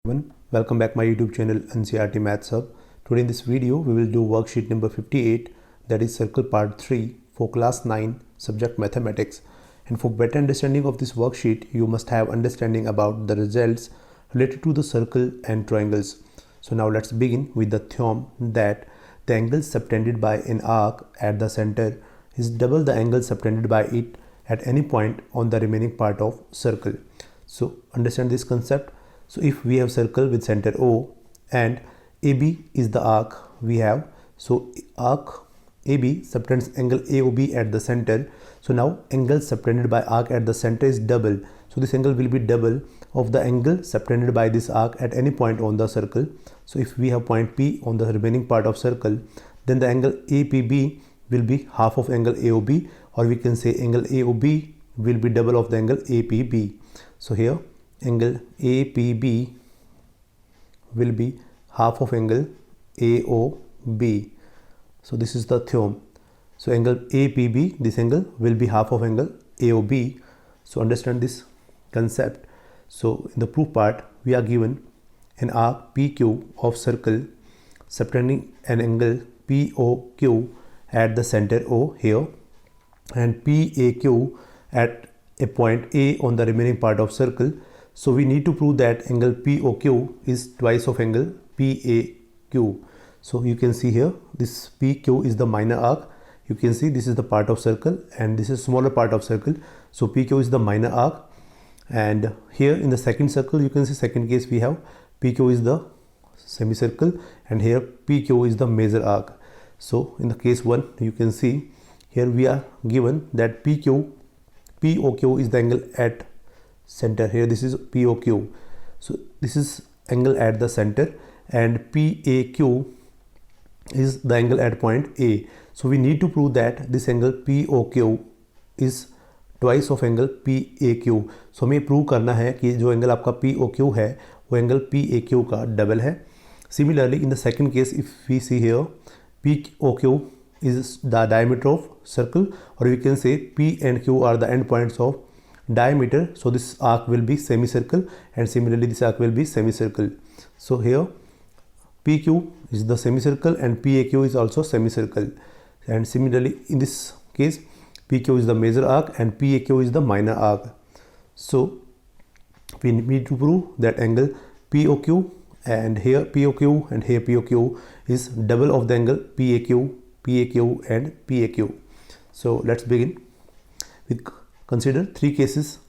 Everyone, welcome back my YouTube channel NCERT Maths Hub. Today in this video we will do worksheet number 58, that is circle part 3 for class 9 subject mathematics. And for better understanding of this worksheet you must have understanding about the results related to the circle and triangles. So now let's begin with the theorem that the angle subtended by an arc at the center is double the angle subtended by it at any point on the remaining part of circle. So understand this concept. So if we have circle with center O and AB is the arc we have, so arc AB subtends angle AOB at the center. So now angle subtended by arc at the center is double. So this angle will be double of the angle subtended by this arc at any point on the circle. So if we have point P on the remaining part of circle, then the angle APB will be half of angle AOB, or we can say angle AOB will be double of the angle APB. So here angle APB will be half of angle AOB. So this is the theorem. So angle APB, this angle will be half of angle AOB. So understand this concept. So in the proof part we are given an arc PQ of circle subtending an angle POQ at the center O here, and PAQ at a point A on the remaining part of circle. So we need to prove that angle POQ is twice of angle PAQ. So you can see here this PQ is the minor arc. You can see this is the part of circle and this is smaller part of circle. So PQ is the minor arc, and here in the second circle you can see second case we have PQ is the semicircle and here PQ is the major arc. So in the case 1 you can see here we are given that POQ is the angle at center. Here this is POQ. So this is angle at the center and PAQ is the angle at point A. So we need to prove that this angle POQ is twice of angle PAQ. So हमें prove करना है कि जो angle आपका POQ है वो angle PAQ का double है. Similarly in the second case if we see here POQ is the diameter of circle, or we can say P and Q are the end points of diameter. So this arc will be semicircle and similarly this arc will be semicircle. So here PQ is the semicircle and PAQ is also semicircle, and similarly in this case PQ is the major arc and PAQ is the minor arc. So we need to prove that angle POQ and here POQ and here POQ is double of the angle PAQ, PAQ and PAQ. So let's begin. We consider three cases.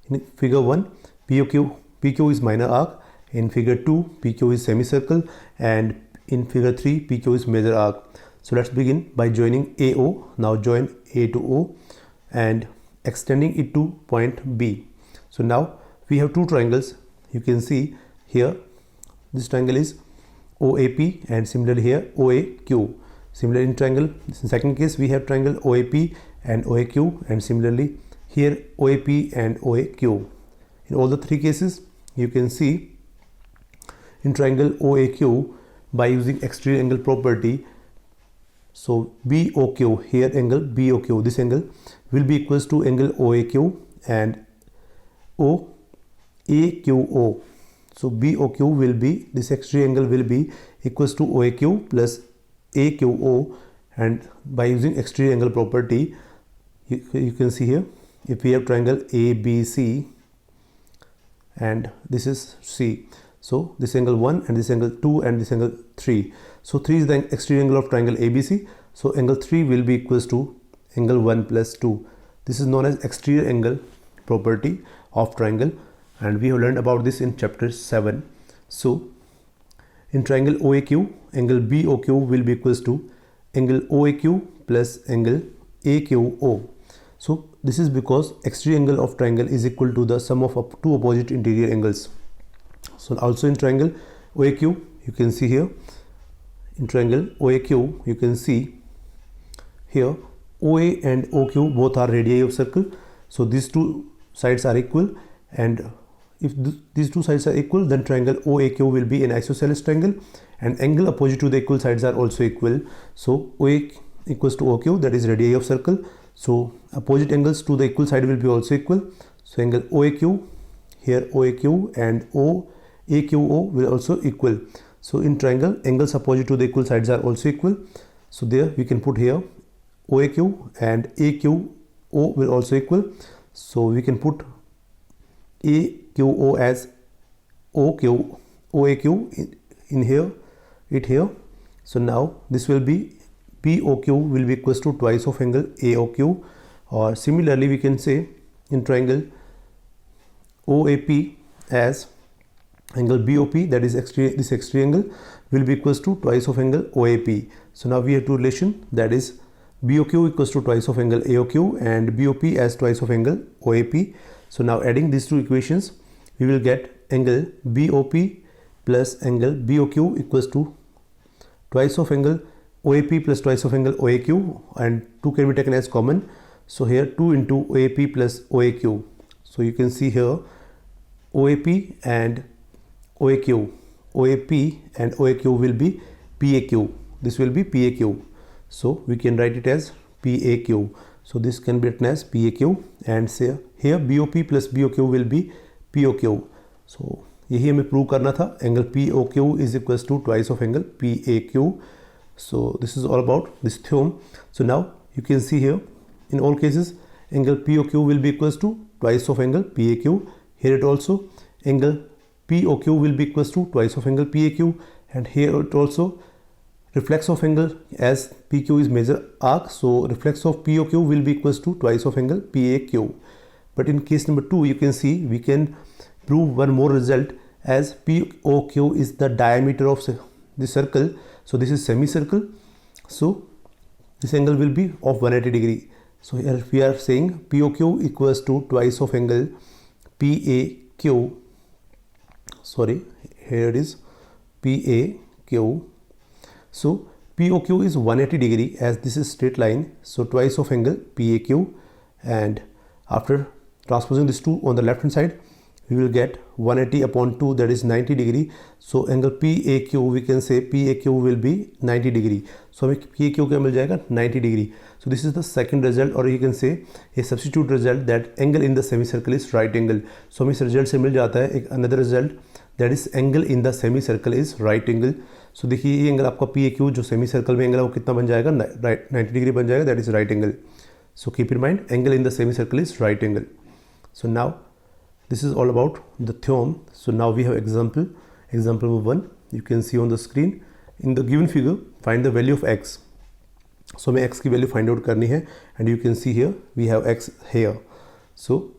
In figure 1 PQ is minor arc, in figure 2 PQ is semicircle, and in figure 3 PQ is major arc. So let's begin by joining AO. Now join A to O and extending it to point B. So now we have two triangles. You can see here this triangle is OAP and similarly here OAQ. Similarly in triangle, in second case we have triangle OAP and OAQ, and similarly here OAP and OAQ. In all the three cases you can see in triangle OAQ by using exterior angle property. So BOQ, here angle BOQ, this angle will be equals to angle OAQ and OAQO. So BOQ will be, this exterior angle will be equals to OAQ plus AQO, and by using exterior angle property you can see here if we have triangle ABC and this is C, so this angle 1 and this angle 2 and this angle 3. So 3 is the exterior angle of triangle ABC, so angle 3 will be equals to angle 1 plus 2. This is known as exterior angle property of triangle, and we have learned about this in chapter 7. So in triangle OAQ, angle BOQ will be equals to angle OAQ plus angle AQO. So this is because exterior angle of triangle is equal to the sum of two opposite interior angles. So also in triangle OAQ you can see here, in triangle OAQ you can see here OA and OQ both are radii of circle. So these two sides are equal, and if these two sides are equal then triangle OAQ will be an isosceles triangle and angle opposite to the equal sides are also equal. So OA equals to OQ, that is radii of circle. So opposite angles to the equal side will be also equal. So angle OAQ, here OAQ and AQO will also equal. So in triangle, angles opposite to the equal sides are also equal. So there we can put here OAQ and AQO will also equal. So we can put AQO as OAQ in here, So now this will be POQ will be equals to twice of angle AOQ, or similarly we can say in triangle OAP as angle BOP, that is this extreme angle will be equals to twice of angle OAP. So now we have two relation, that is BOQ equals to twice of angle AOQ and BOP as twice of angle OAP. So now adding these two equations, we will get angle BOP plus angle BOQ equals to twice of angle OAP plus twice of angle OAQ, and 2 can be taken as common. So here 2 into OAP plus OAQ. So you can see here OAP and OAQ. OAP and OAQ will be PAQ. This will be PAQ. So we can write it as PAQ. So this can be written as PAQ, and say here BOP plus BOQ will be POQ. So यही हमें prove करना था, angle POQ is equals to twice of angle PAQ. So this is all about this theorem. So now you can see here in all cases angle POQ will be equals to twice of angle PAQ. Here it also angle POQ will be equals to twice of angle PAQ, and here it also reflex of angle, as PQ is major arc, so reflex of POQ will be equals to twice of angle PAQ. But in case number 2 you can see we can prove one more result, as POQ is the diameter of the circle. So this is semicircle, so this angle will be of 180 degree. So here we are saying POQ equals to twice of angle PAQ. Sorry, here it is PAQ. So POQ is 180 degree, as this is straight line, so twice of angle PAQ, and after transposing this 2 on the left hand side we will get 180 upon 2, that is 90 degree. So angle PAQ we can say PAQ will be 90 degree. So हमें PAQ क्या मिल जाएगा 90 degree. So this is the second result, or you can say a substitute result, that angle in the semicircle is right angle. So हमें इस result से मिल जाता है एक another result, that is angle in the semicircle is right angle. So देखिए ये angle आपका PAQ जो semicircle में एंगल है वो कितना बन जाएगा, 90 डिग्री बन जाएगा, that is right angle. So keep in mind angle in the semicircle is right angle. So now this is all about the theorem. So now we have example number 1. You can see on the screen, in the given figure find the value of x. So हमें x की value find out करनी है, and you can see here we have x here. So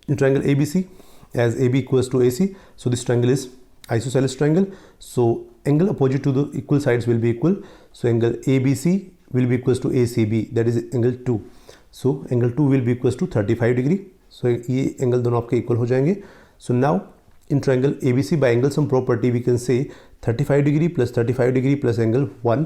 in triangle ABC, as AB equals to AC, so this triangle is isosceles triangle. So angle opposite to the equal sides will be equal. So angle ABC will be equals to ACB, that is angle 2. So angle 2 will be equals to 35 degree. So ये angle दोनों आपके equal हो जाएंगे. So now in triangle ABC by angle sum property we can say 35 degree plus 35 degree plus angle 1,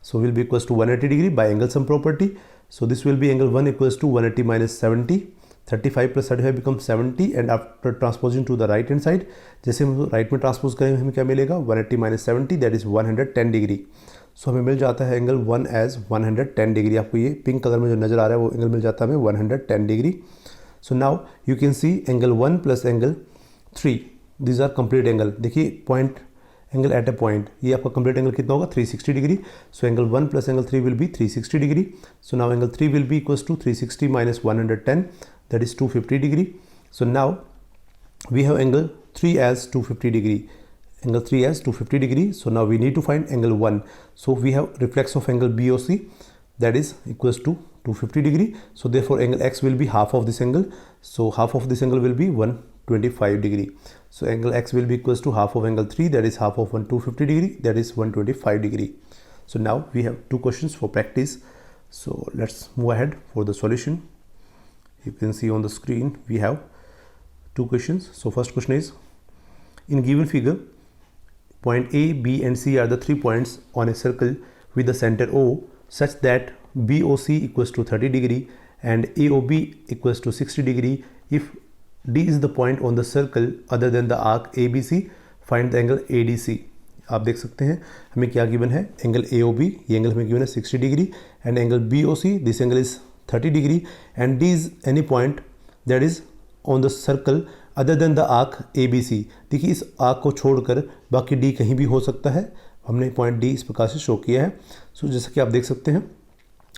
so will be equals to 180 degree by angle sum property. So this will be angle 1 equals to 180 minus 70. 35 plus 35 becomes 70, and after transposing to the right hand side, जैसे हम right में transpose करेंगे हमें क्या मिलेगा 180 minus 70, that is 110 degree. So हमें मिल जाता है एंगल 1 as 110 डिग्री. आपको ये पिंक कलर में जो नज़र आ रहा है वो एंगल मिल जाता है हमें 110 degree. So now you can see angle 1 plus angle 3, these are complete angle. देखिए point angle at a point, ये आपका कंप्लीट एंगल कितना होगा 360 degree. So angle 1 plus angle 3 will be 360 degree. So now angle 3 will be equals to 360 minus 110, that is 250 degree. So now we have angle 3 as 250 degree. Angle 3 as 250 degree. So now we need to find angle 1. So we have reflex of angle BOC, that is equals to 250 degree. So therefore angle X will be half of this angle. So half of this angle will be 125 degree. So angle X will be equals to half of angle 3, that is half of 250 degree, that is 125 degree. So now we have two questions for practice. So let's move ahead for the solution. You can see on the screen we have two questions. So first question is, in given figure, point A, B and C are the 3 points on a circle with the center O such that BOC equals to 30 degree and AOB equals to 60 degree. If D is the point on the circle other than the arc ABC, find the angle ADC. आप देख सकते हैं हमें क्या given है, angle AOB, ये angle हमें given है 60 degree, and angle BOC, this angle is 30 degree, and D is any point that is on the circle other than the arc ABC। देखिए इस आर्क को छोड़कर बाकी D कहीं भी हो सकता है। हमने पॉइंट D इस प्रकार से शो किया है। सो जैसा कि आप देख सकते हैं,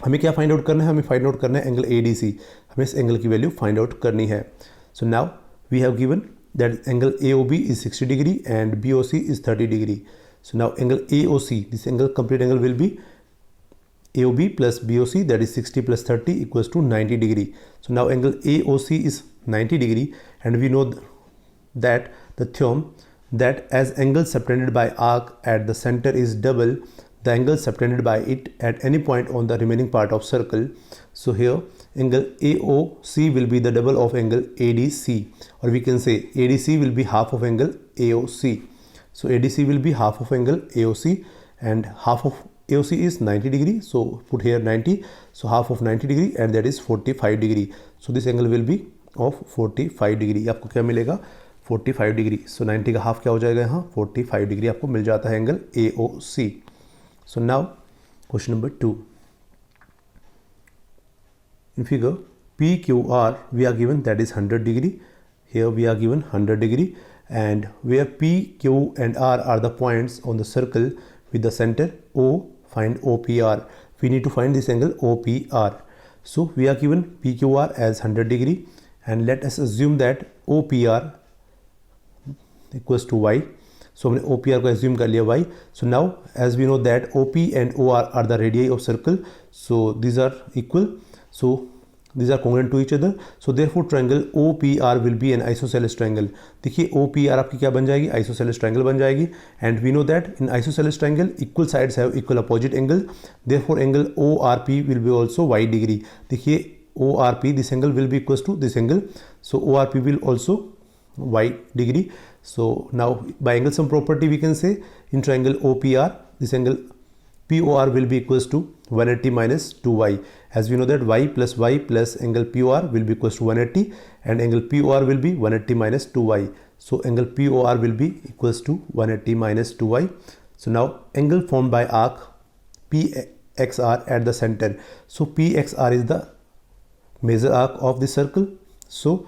हमें क्या फाइंड आउट करना है, हमें फाइंड आउट करना है एंगल ADC। हमें इस एंगल की वैल्यू फाइंड आउट करनी है। So now we have given that angle AOB is 60 degree and BOC is 30 degree. So now angle AOC, this angle complete angle will be AOB plus BOC, that is 60 plus 30 equals to 90 degree. So now angle AOC is 90 degree, and we know that the theorem that as angle subtended by arc at the center is double the angle subtended by it at any point on the remaining part of circle. So here angle AOC will be the double of angle ADC, or we can say ADC will be half of angle AOC. So ADC will be half of angle AOC, and half of AOC is 90 degree. So put here 90. So half of 90 degree, and that is 45 degree. So this angle will be of 45 degree. आपको क्या मिलेगा? 45 degree. सो 90 का half क्या हो जाएगा यहाँ? 45 degree आपको मिल जाता है angle AOC. So now question number 2. In figure PQR we are given that is 100 degree. Here we are given 100 degree, and where P, Q and R are the points on the circle with the center O, find OPR. We need to find this angle OPR. So we are given PQR as 100 degree, and let us assume that OPR equals to Y. So हमने OPR को assume कर लिया Y. So now as we know that OP and OR are the radii of circle, so these are equal, so these are congruent to each other. So therefore triangle OPR will be an isosceles triangle. देखिए OPR आपकी क्या बन जाएगी? Isosceles triangle बन जाएगी. And we know that in isosceles triangle equal sides have equal opposite angle. Therefore angle ORP will be also Y degree. देखिए ORP, this angle will be equals to this angle. So ORP will also Y degree. So now by angle sum property we can say in triangle OPR this angle POR will be equals to 180 minus 2Y. As we know that Y plus angle POR will be equals to 180, and angle POR will be 180 minus 2Y. So angle POR will be equals to 180 minus 2Y. So now angle formed by arc PXR at the center. So PXR is the major arc of this circle. So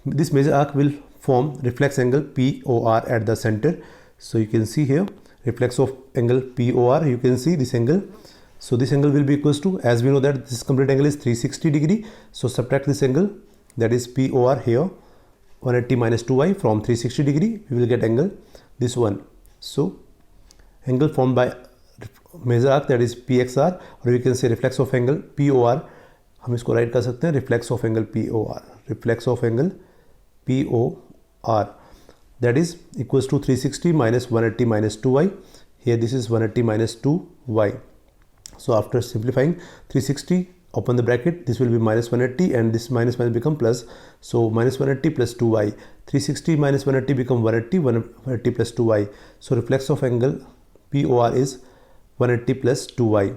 this major arc will form reflex angle POR at the center. So you can see here reflex of angle POR, you can see this angle. So this angle will be equals to, as we know that this complete angle is 360 degree. So subtract this angle, that is POR here, 180 minus 2Y from 360 degree, we will get angle this one. So angle formed by major arc, that is PXR, or we can say reflex of angle POR. हम इसको right कर सकते हैं reflex of angle POR, reflex of angle POR, that is equals to 360 minus 180 minus 2Y. Here this is 180 minus 2Y. So after simplifying 360, open the bracket, this will be minus 180, and this minus become plus. So minus 180 plus 2Y. 360 minus 180 become 180, 180 plus 2Y. So reflex of angle POR is 180 plus 2Y.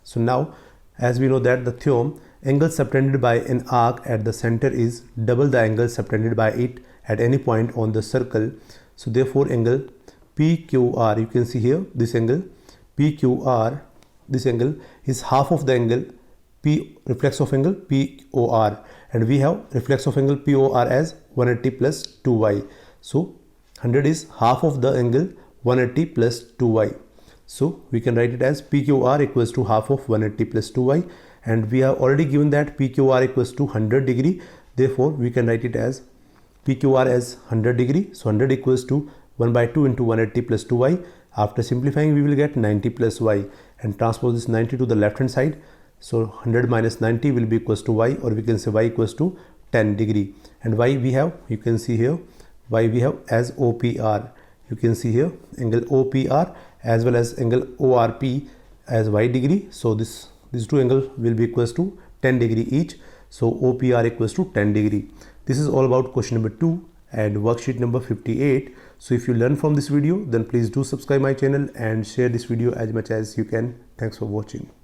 So now as we know that the theorem angle subtended by an arc at the center is double the angle subtended by it at any point on the circle. So therefore angle PQR, you can see here this angle PQR, this angle is half of the angle P, reflex of angle POR, and we have reflex of angle POR as 180 plus 2Y. So 100 is half of the angle 180 plus 2Y. So we can write it as PQR equals to half of 180 plus 2Y, and we have already given that PQR equals to 100 degree. Therefore we can write it as PQR as 100 degree. So 100 equals to 1 by 2 into 180 plus 2Y. After simplifying we will get 90 plus Y, and transpose this 90 to the left hand side. So 100 minus 90 will be equals to Y, or we can say Y equals to 10 degree. And Y we have, you can see here, Y we have as OPR. You can see here angle OPR as well as angle ORP as Y degree. So these two angles will be equals to 10 degree each. So OPR equals to 10 degree. This is all about question number 2 and worksheet number 58. So if you learn from this video, then please do subscribe my channel and share this video as much as you can. Thanks for watching.